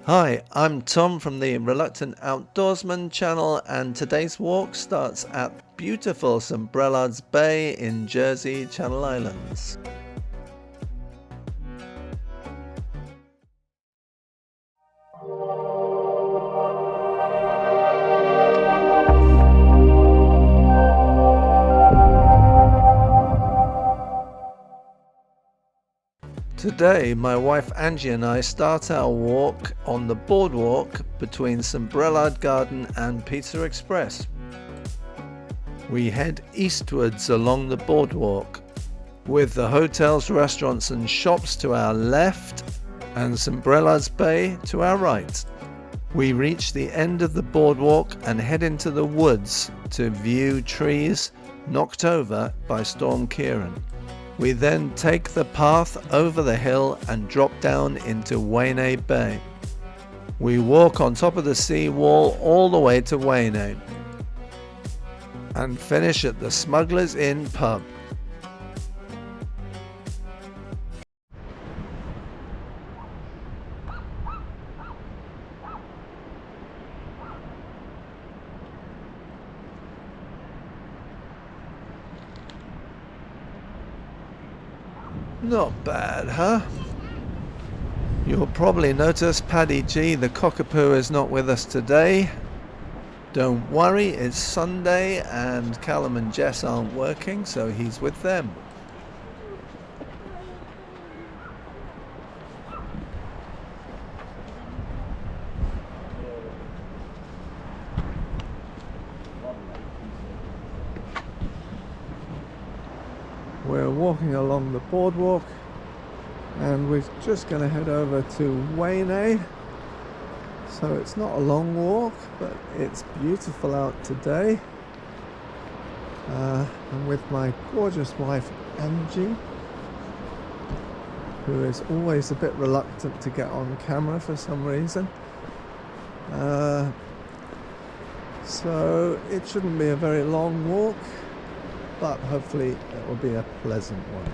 Hi, I'm Tom from the Reluctant Outdoorsman channel, and today's walk starts at beautiful St Brelades Bay in Jersey, Channel Islands. Today, my wife Angie and I start our walk on the boardwalk between St Brelade Garden and Pizza Express. We head eastwards along the boardwalk, with the hotels, restaurants and shops to our left and St Brelades Bay to our right. We reach the end of the boardwalk and head into the woods to view trees knocked over by Storm Ciarán. We then take the path over the hill and drop down into Ouaisné Bay. We walk on top of the seawall all the way to Ouaisné and finish at the Smugglers Inn pub. Not bad, huh? You'll probably notice Paddy G, the cockapoo, is not with us today. Don't worry, it's Sunday and Callum and Jess aren't working, so he's with them. We're walking along the boardwalk and we're just going to head over to Ouaisné. So it's not a long walk, but it's beautiful out today. I'm with my gorgeous wife Angie, who is always a bit reluctant to get on camera for some reason. So it shouldn't be a very long walk, but hopefully it will be a pleasant one.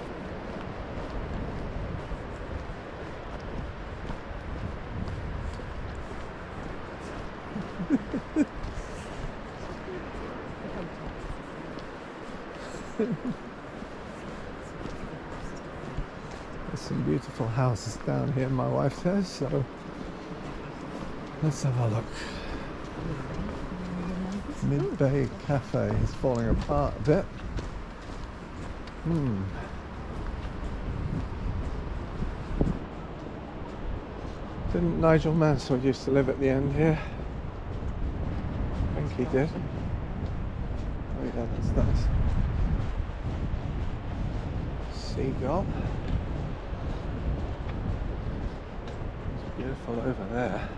There's some beautiful houses down here, my wife says, so let's have a look. Mid-Bay Cafe is falling apart a bit. Didn't Nigel Mansell used to live at the end here? I think he did. Oh yeah, that's nice. Seagull. It's beautiful over there.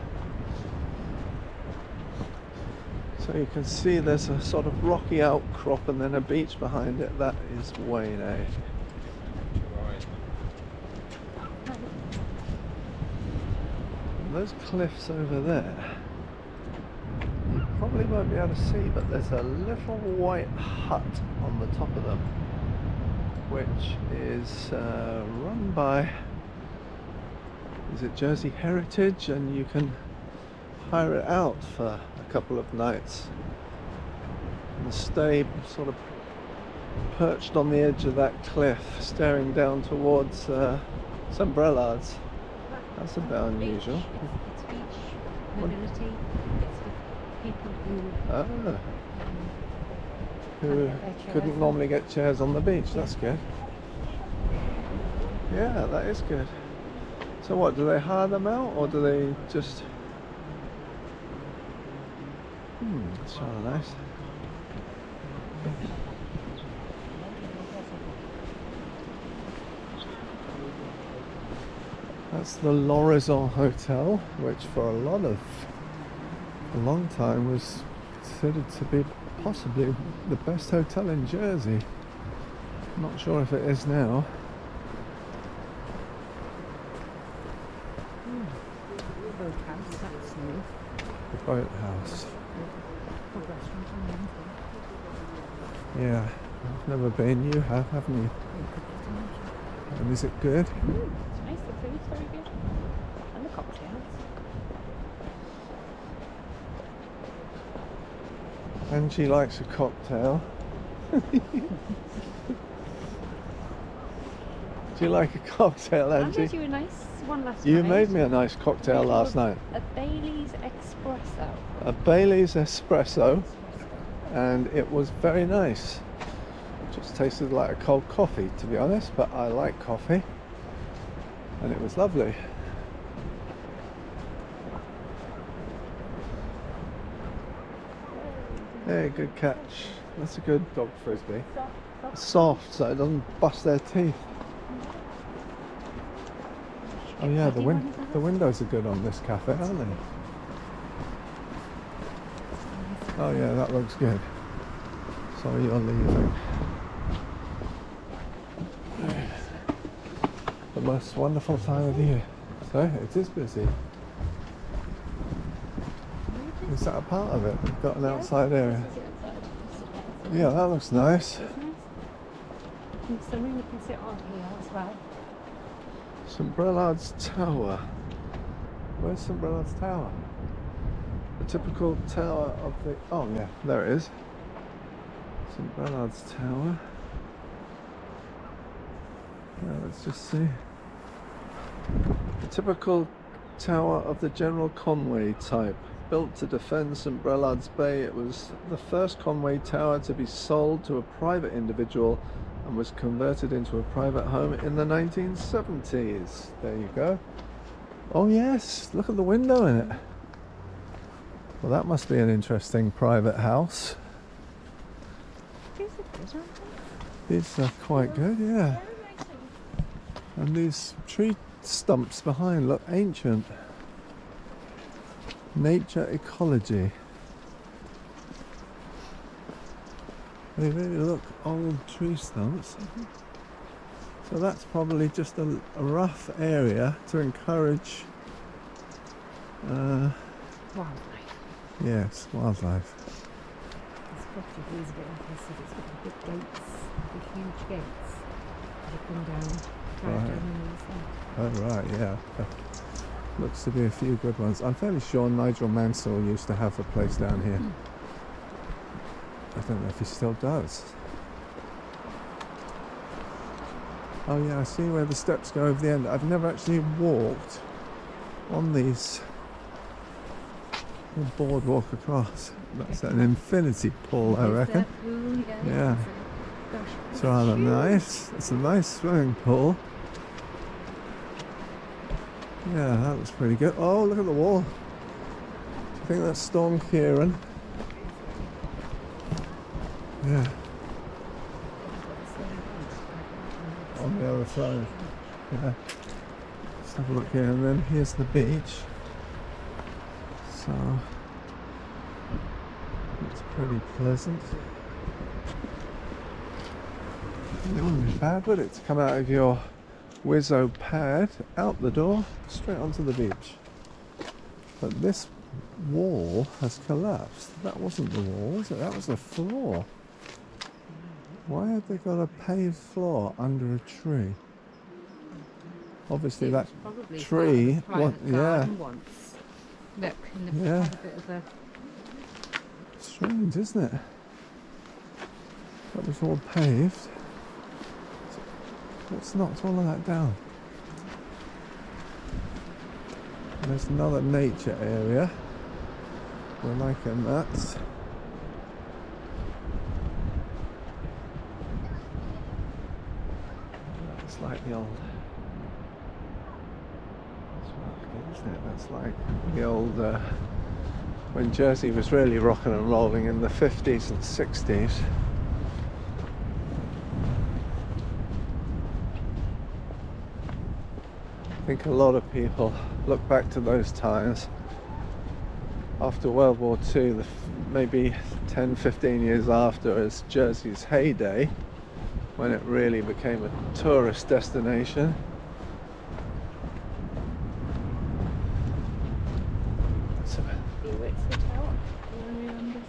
So you can see there's a sort of rocky outcrop and then a beach behind it. That is Ouaisné. Those cliffs over there, you probably won't be able to see, but there's a little white hut on the top of them, which is run by, is it Jersey Heritage, and you can hire it out for a couple of nights and stay sort of perched on the edge of that cliff, staring down towards St Brelades. That's a bit unusual. It's beach mobility. It's for people who couldn't normally get chairs on the beach. That's good. Yeah, that is good. So what, do they hire them out or do they just... that's rather nice. That's the L'Horizon Hotel, which for a long time was considered to be possibly the best hotel in Jersey. I'm not sure if it is now. The boathouse. Yeah, I've never been. You have, haven't you? And is it good? It's nice, the food's very good. And the cocktails. Angie likes a cocktail. Do you like a cocktail, I Angie? made you a nice one last night. You made me a nice cocktail last night. A Bailey's espresso. A Bailey's espresso, and it was very nice. Just tasted like a cold coffee, to be honest, but I like coffee, and it was lovely. Hey, good catch. That's a good dog frisbee. Soft, so it doesn't bust their teeth. Oh yeah, the windows are good on this cafe, aren't they? Oh yeah, that looks good. Sorry you're leaving. The most wonderful time of year. So it is busy. Is that a part of it? We've got an outside area. Yeah, that looks nice. There's something we can sit on here as well. St Brelades Tower. Where's St Brelades Tower? The typical tower of the... Oh yeah, there it is. St Brelades Tower. Yeah, let's just see. The typical tower of the General Conway type. Built to defend St Brelades Bay, it was the first Conway tower to be sold to a private individual and was converted into a private home in the 1970s. There you go. Oh yes, look at the window in it. Well, that must be an interesting private house. These are good, aren't they? These are quite good, yeah. And these tree stumps behind look ancient. Nature ecology. They really look old tree stumps. So that's probably just a rough area to encourage Wildlife. yes, wildlife. This property is a bit impressive. It's got big gates, big huge gates. You come down, drive Right. down on the side. Oh right, yeah. Looks to be a few good ones. I'm fairly sure Nigel Mansell used to have a place down here. I don't know if he still does. Oh yeah, I see where the steps go over the end. I've never actually walked on these. The boardwalk across. That's an infinity pool, I reckon. Pool, Yeah. Gosh, It's rather nice. It's a nice swimming pool. Yeah, that looks pretty good. Oh, look at the wall. Do you think that's Storm Ciaran? Yeah. On the other side. Yeah. Let's have a look here, and then here's the beach. So it's pretty pleasant. It wouldn't be bad, would it, to come out of your Wizzo pad, out the door, straight onto the beach. But this wall has collapsed. That wasn't the wall, was it? That was the floor. Why have they got a paved floor under a tree? Obviously that tree, yeah. Once. Look, and they've Yeah. had a bit of a... Strange, isn't it? That was all paved. Let's knocked all of that down. And there's another nature area. We're liking that. That's like the old... That's rather good, isn't it? That's like the old... when Jersey was really rocking and rolling in the 50s and 60s. I think a lot of people look back to those times after World War II, maybe 10, 15 years after, as Jersey's heyday, when it really became a tourist destination. That's a Biarritz Hotel. Do you remember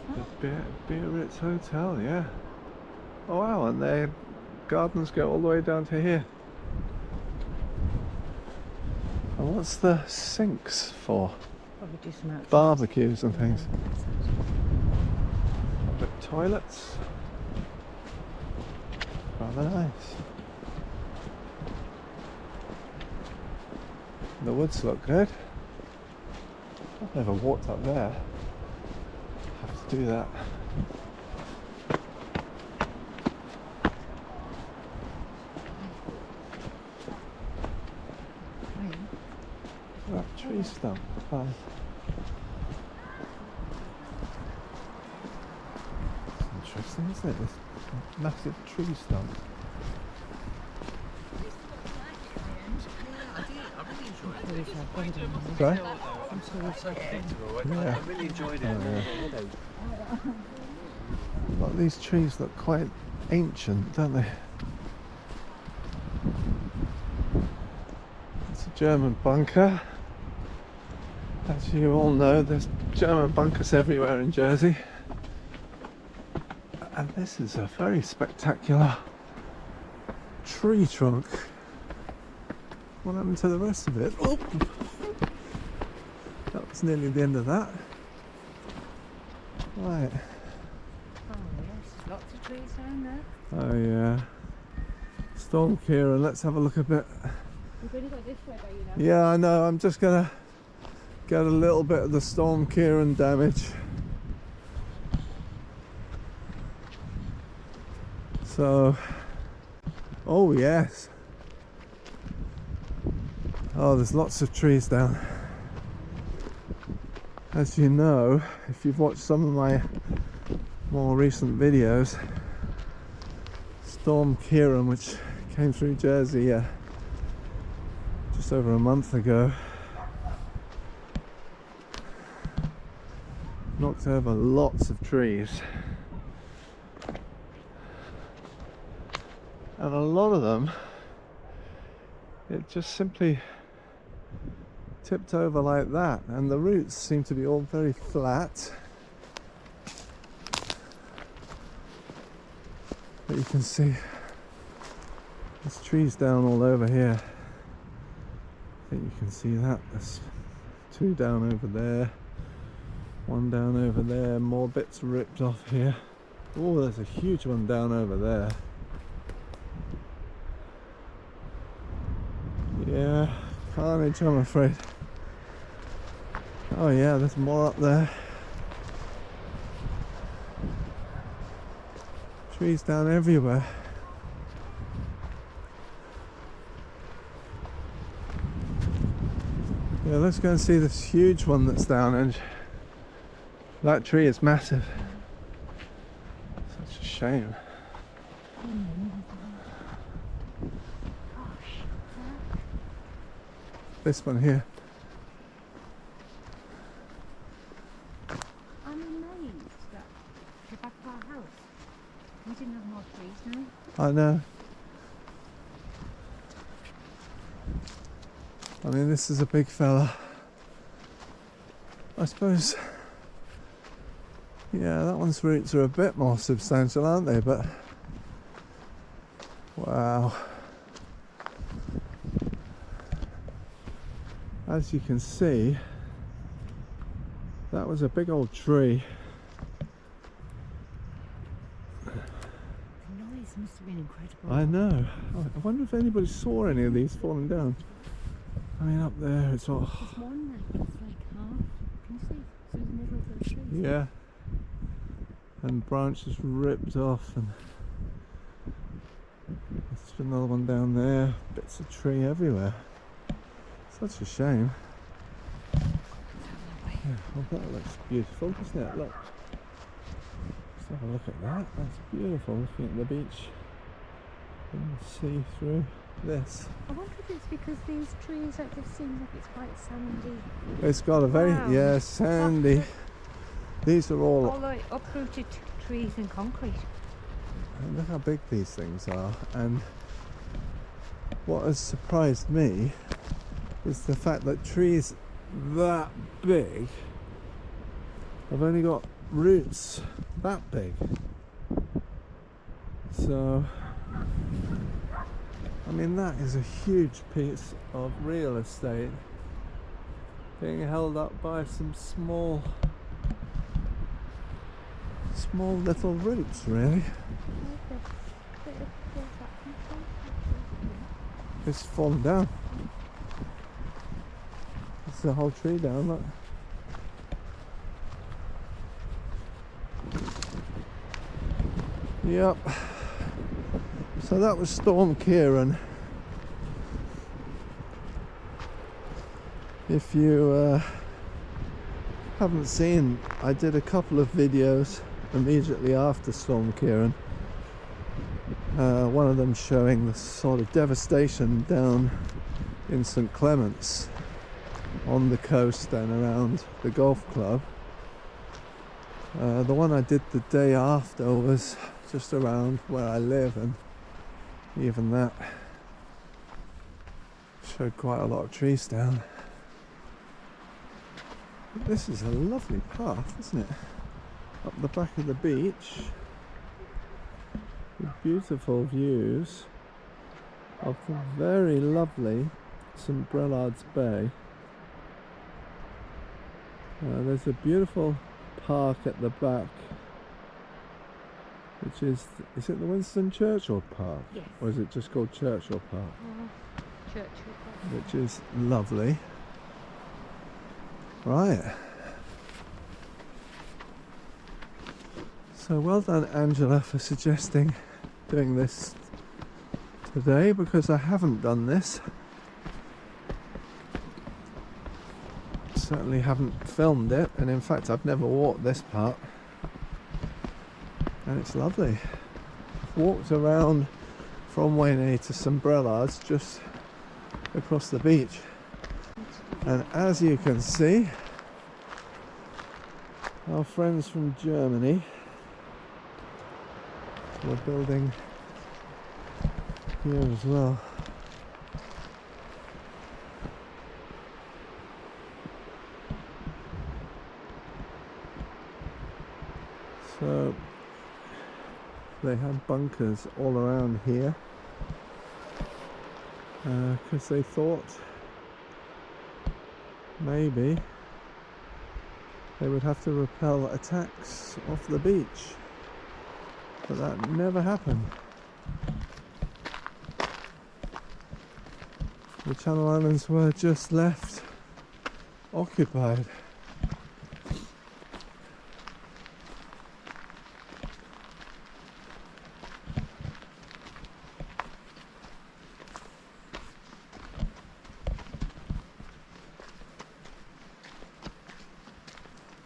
that? Biarritz Hotel, yeah. Oh wow, and their gardens go all the way down to here. And what's the sinks for? Probably do some outside. Barbecues and things. toilets. Rather nice. The woods look good. I've never walked up there. Have to do that. That tree stump. Fine. It's interesting, isn't it? This massive tree stump. Sorry? Yeah. I really enjoyed it. A lot of these trees look quite ancient, don't they? It's a German bunker. As you all know, there's German bunkers everywhere in Jersey. And this is a very spectacular tree trunk. What happened to the rest of it? Oh! That was nearly the end of that. Right. Oh yes, lots of trees down there. Oh yeah. Storm Ciarán, let's have a look a bit. We've only got this way though, you know. Yeah, I know, I'm just gonna get a little bit of the Storm Ciarán damage. So, oh yes. Oh, there's lots of trees down. As you know, if you've watched some of my more recent videos, Storm Ciarán, which came through Jersey just over a month ago, knocked over lots of trees. And a lot of them, it just simply tipped over like that, and the roots seem to be all very flat. But you can see there's trees down all over here. I think you can see that. There's two down over there, one down over there, more bits ripped off here. Oh, there's a huge one down over there. Yeah, carnage, I'm afraid. Oh yeah, there's more up there. Trees down everywhere. Yeah, let's go and see this huge one that's down, and that tree is massive. Such a shame. This one here. I'm amazed that the back of our house, we didn't have more trees now. I know. I mean, this is a big fella. I suppose, yeah, that one's roots are a bit more substantial, aren't they? But, wow. As you can see, that was a big old tree. The noise must have been incredible. I know. I wonder if anybody saw any of these falling down. I mean, up there it's all... There's one there, it's like half. Can you see? Through the middle of the trees. Yeah. And branches ripped off, and there's another one down there. Bits of tree everywhere. Such a shame. Yeah, well, that looks beautiful, doesn't it? Look. Let's have a look at that. That's beautiful, looking at the beach and the sea through this. I wonder if it's because these trees, it just seems like it's quite sandy. It's got a very, Wow. yeah, sandy. These are all, All the uprooted trees and concrete. look how big these things are. And what has surprised me is the fact that trees that big have only got roots that big. So, I mean, that is a huge piece of real estate being held up by some small small little roots, really. It's fallen down. It's the whole tree down, look. Yep. So that was Storm Ciarán. If you haven't seen, I did a couple of videos immediately after Storm Ciarán. One of them showing the sort of devastation down in St Clement's on the coast and around the golf club. The one I did the day after was just around where I live, and even that showed quite a lot of trees down. This is a lovely path, isn't it? Up the back of the beach, with beautiful views of the very lovely St Brelades Bay. There's a beautiful park at the back, which is it the Winston Churchill Park? Yes. Or is it just called Churchill Park? Churchill Park. Which is lovely. Right. So well done, Angela, for suggesting doing this today, because I haven't done this. Certainly haven't filmed it, and in fact I've never walked this part, and it's lovely. Walked around from Ouaisné to St Brelades, just across the beach, and as you can see, our friends from Germany were building here as well. So they had bunkers all around here because they thought maybe they would have to repel attacks off the beach, but that never happened. The Channel Islands were just left occupied.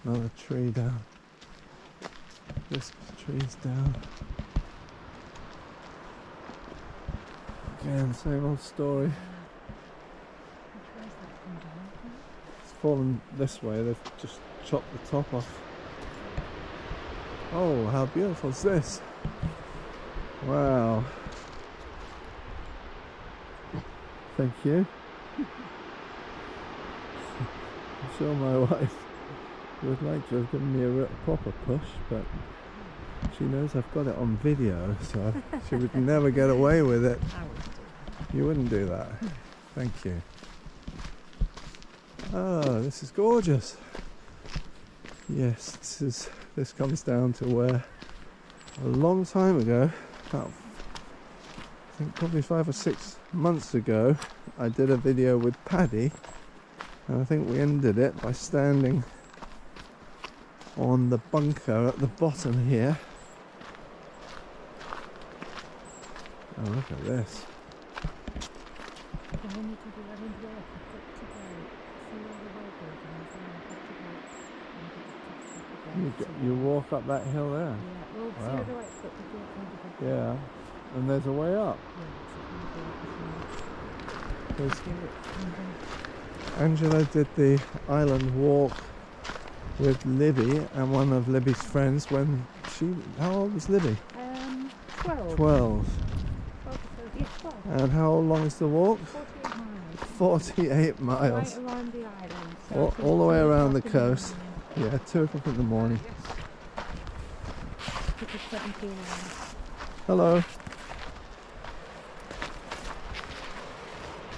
Another tree down. This tree's down. Again, same old story. It's fallen this way, they've just chopped the top off. Oh, how beautiful is this? Wow. Thank you. I'm sure my wife would like to have given me a real proper push, but she knows I've got it on video, so she would never get away with it. I would do. You wouldn't do that. Thank you. Oh, this is gorgeous. Yes, this comes down to where a long time ago, about I think probably 5 or 6 months ago, I did a video with Paddy, and I think we ended it by standing on the bunker at the bottom here. Oh, look at this. You walk up that hill there? Yeah, well, Wow. see the way it's got the door. Yeah, and there's a way up. There's Angela did the island walk with Libby and one of Libby's friends when how old was Libby? 12. 12. Yeah, 12. And how long is the walk? 48 miles. 48 miles. Right around the island. So All the way around the 2 o'clock in coast. morning. Yeah, 2 o'clock in the morning. Took us 17 hours. Hello.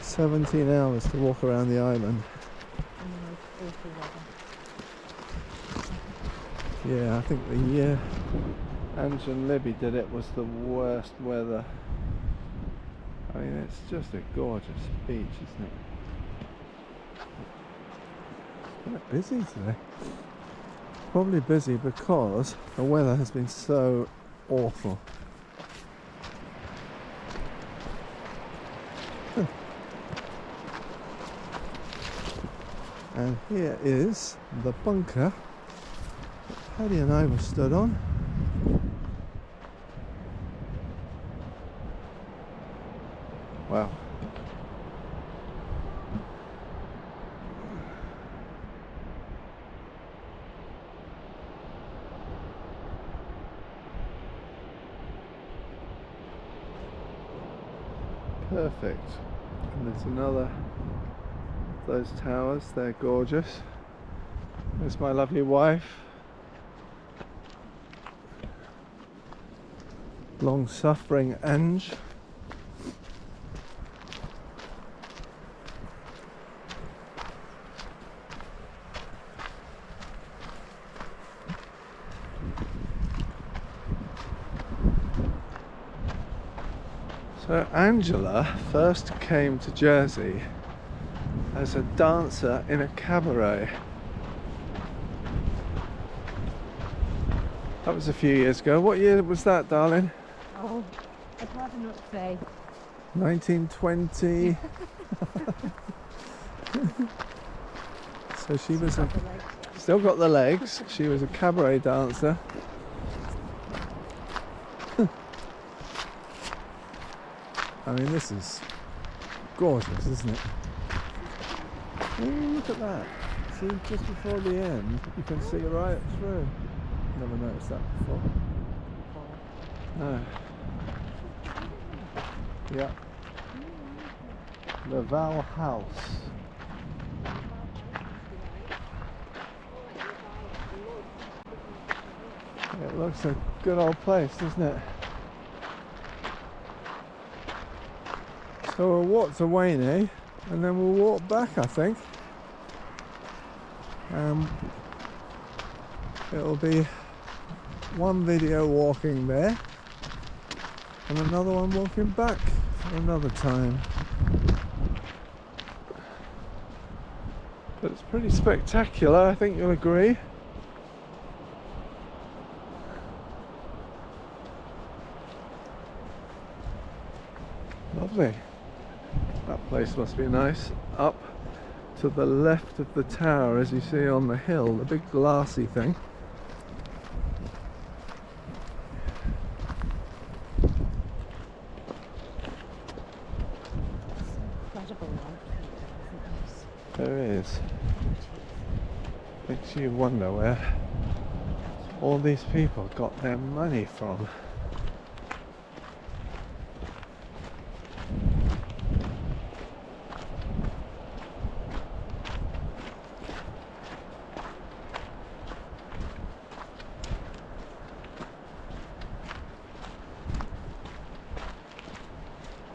17 hours to walk around the island. In the most awful weather. Yeah, I think the year Angie and Libby did it was the worst weather. I mean, it's just a gorgeous beach, isn't it? It's quite busy today. Probably busy because the weather has been so awful. And here is the bunker that Paddy and I were stood on. Wow. Perfect. And there's another of those towers, they're gorgeous. There's my lovely wife. Long suffering Ange. So Angela first came to Jersey as a dancer in a cabaret. That was a few years ago. What year was that, darling? Oh, I'd rather not say. 1920. So she was still got the legs. She was a cabaret dancer. I mean, this is gorgeous, isn't it? Oh, look at that. See, just before the end, you can see right through. Never noticed that before. No. Yeah. The Val House. It looks a good old place, doesn't it? So we'll walk to Ouaisné and then we'll walk back, I think. It'll be one video walking there and another one walking back for another time. But it's pretty spectacular, I think you'll agree. Lovely. That place must be nice. Up to the left of the tower, as you see on the hill, the big glassy thing. There is. Makes you wonder where all these people got their money from.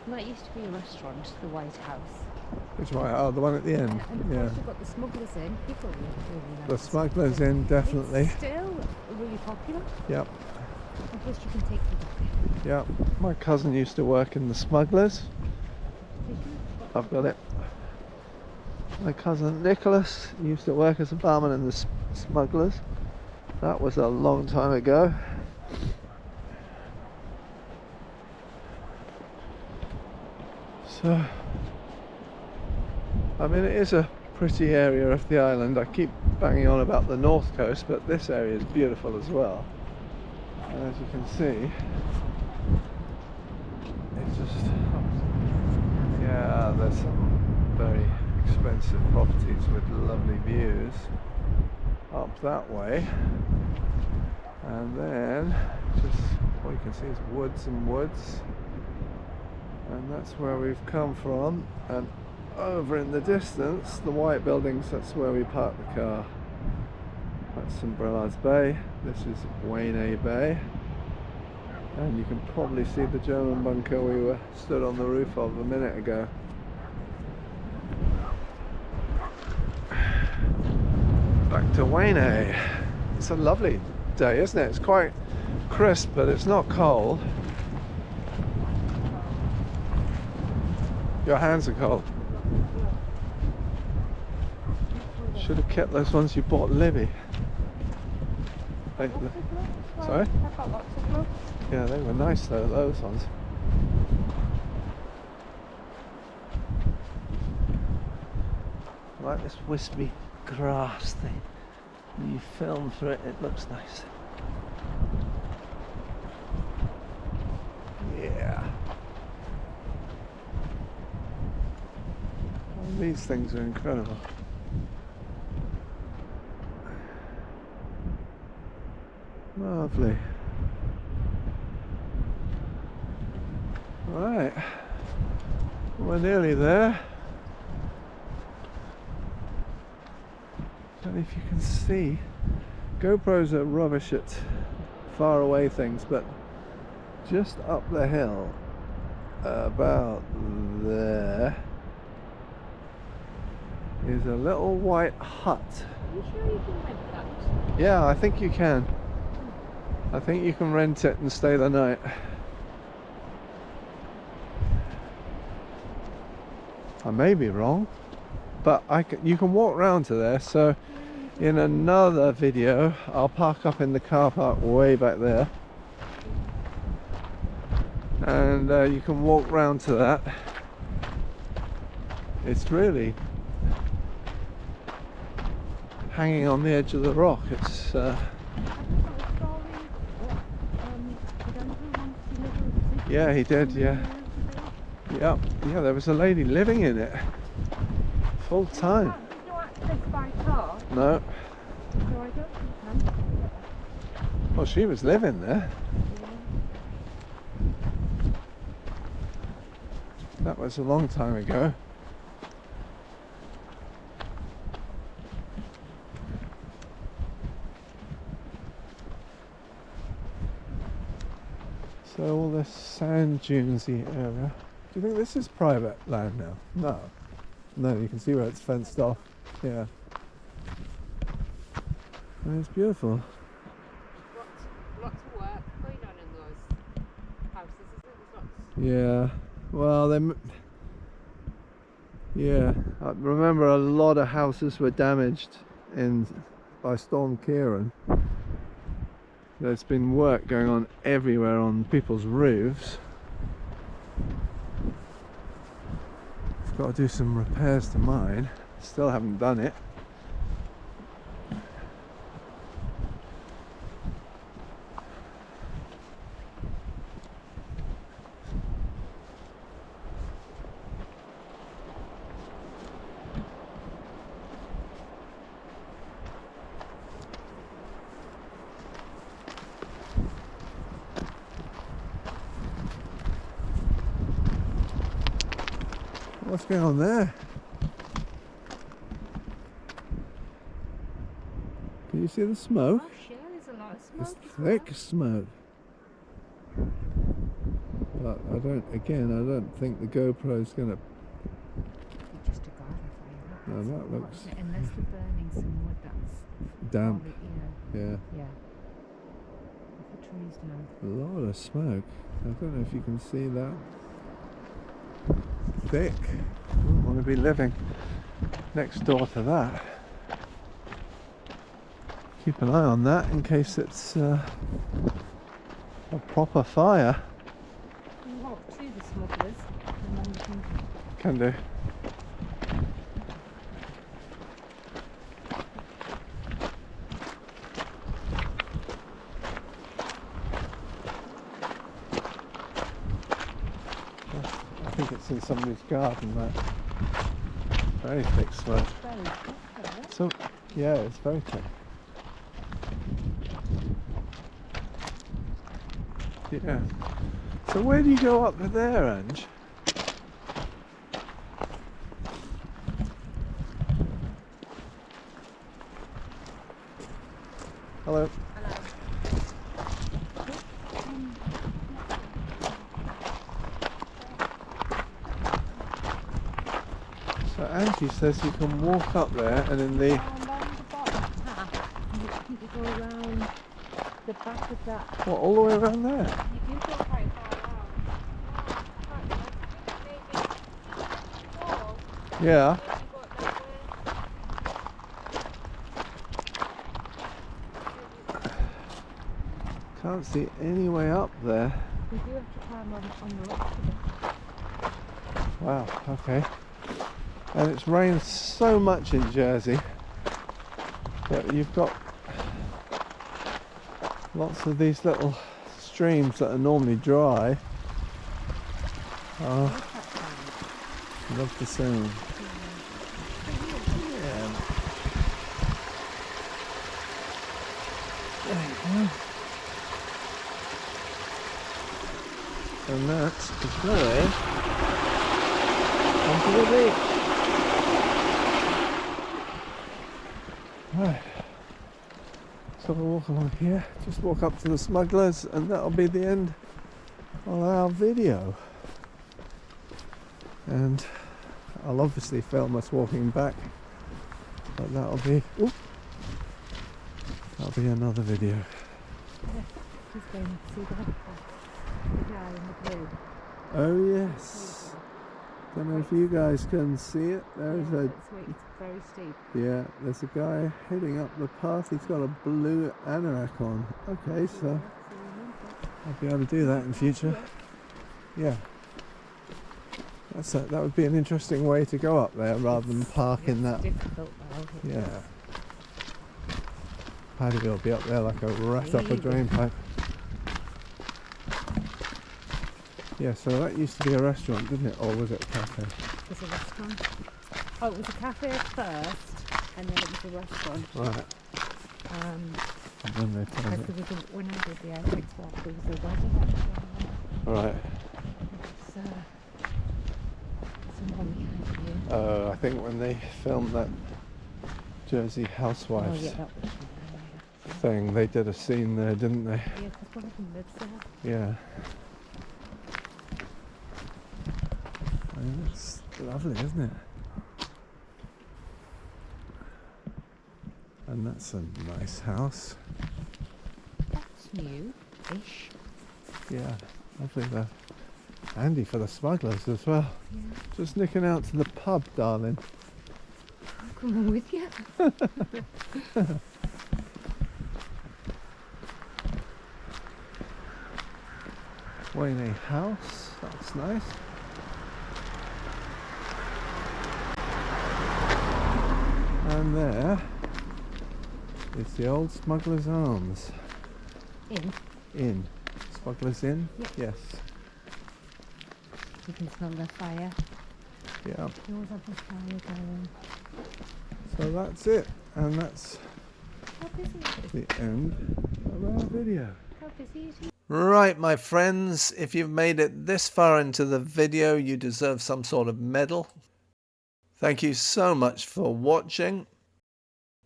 That used to be a restaurant, the White House. Which one? Oh, the one at the end. And of Yeah. course we've got the Smugglers Inn. People really like The Smugglers Inn, definitely. It's still really popular. Yep. And plus you can take them back. Yep. My cousin used to work in the Smugglers. Did you? I've got it. My cousin Nicholas used to work as a barman in the Smugglers. That was a long time ago. So, I mean, it is a pretty area of the island. I keep banging on about the north coast, but this area is beautiful as well. And as you can see, it's just, yeah, there's some very expensive properties with lovely views up that way. And then, just all you can see is woods and woods. And that's where we've come from, and over in the distance, the white buildings, that's where we parked the car. That's St Brelades Bay, this is Ouaisné Bay, and you can probably see the German bunker we were stood on the roof of a minute ago. Back to Ouaisné. It's a lovely good day, isn't it? It's quite crisp, but it's not cold. Your hands are cold. Should have kept those ones you bought Libby. Sorry? I've got lots of gloves. Yeah, they were nice though, those ones. I like this wispy grass thing. When you film through it, it looks nice. Yeah. Oh, these things are incredible. Lovely. Right, we're nearly there. Don't know if you can see. GoPros are rubbish at far away things, but just up the hill, about there, is a little white hut. Are you sure you can rent that? Yeah, I think you can. I think you can rent it and stay the night. I may be wrong, but you can walk round to there. So in another video I'll park up in the car park way back there, and you can walk round to that. It's really hanging on the edge of the rock. It's yeah, he did, yeah. Yeah, there was a lady living in it full time. There's no access by car, No. so I don't think I'm. Well, she was living there. That was a long time ago. So all this sand dunesy area. Do you think this is private land now? No. No, you can see where it's fenced off. Yeah. And it's beautiful. Lots of work going on in those houses, isn't there? Yeah. There's lots. Well, yeah. I remember a lot of houses were damaged by Storm Ciarán. There's been work going on everywhere on people's roofs. I've got to do some repairs to mine. Still haven't done it. What's going on there? Can you see the smoke? Oh, sure, there's a lot of smoke. It's as thick well. smoke. But I don't think the GoPro's gonna. Just a garden fire. No, That's that not a lot, looks isn't it? Unless they're burning some wood that's damp. probably, Yeah, yeah. With the trees down. a lot of smoke. I don't know if you can see that. Thick. Wouldn't want to be living next door to that. Keep an eye on that in case it's a proper fire. You can walk to the smugglers and then you Can can. do. I think it's in somebody's garden, that. Very thick smoke. Very good, though. So, yeah, it's very thick. Yeah. So where do you go up there, Ange? Hello. So Angie says you can walk up there and in the... Along the bottom path, you go around the back of that. What, all the way around there? You do go quite far out. Yeah. Can't see any way up there. We do have to climb on the rocks a bit. Wow, okay. And it's rained so much in Jersey that you've got lots of these little streams that are normally dry. Oh, love the sound. Yeah. There you go. And that's the way onto the beach. Right. So we'll walk along here, just walk up to the Smugglers, and that'll be the end of our video. And I'll obviously film us walking back, but that'll be another video. Yeah, just going to see the guy in the blue. Oh yes. Don't know if you guys can see it. There's a It's very steep. yeah. There's a guy heading up the path. He's got a blue anorak on. Okay, so I'll be able to do that in future. Yeah. That would be an interesting way to go up there rather than park in that. Difficult though. Yeah. Paddy will be up there like a rat up a drain pipe. Yeah, so that used to be a restaurant, didn't it? Or was it a cafe? It was a restaurant. Oh, it was a cafe at first, and then it was a restaurant. Right. And then they turned it. There was when I did the Outbreaks walk, there was a wedding. Right. Someone behind you. I think when they filmed that Jersey Housewives Oh, yeah, that was thing, they did a scene there, didn't they? yeah, because one of them lives there. Yeah. I mean, it's lovely, isn't it? And that's a nice house. That's new-ish. Yeah, lovely there. Handy for the smugglers as well. Yeah. Just nicking out to the pub, darling. I'll come on with you. Ouaisné house, that's nice. And there is the old Smugglers Arms. Inn. Smugglers Inn? Yeah. Yes. You can smell the fire. Yeah. You always have the fire going. So that's it. And that's How busy is it? the end of our video. How busy is it? Right, my friends, if you've made it this far into the video, you deserve some sort of medal. Thank you so much for watching.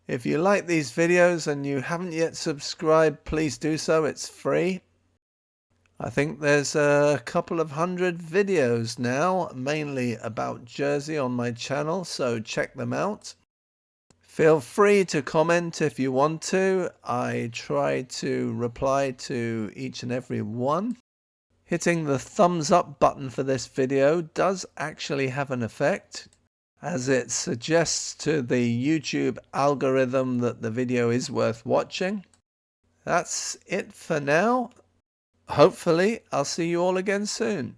If you like these videos and you haven't yet subscribed, please do so. It's free. I think there's a couple of hundred videos now, mainly about Jersey on my channel, so check them out. Feel free to comment if you want to. I try to reply to each and every one. Hitting the thumbs up button for this video does actually have an effect, as it suggests to the YouTube algorithm that the video is worth watching. That's it for now. Hopefully, I'll see you all again soon.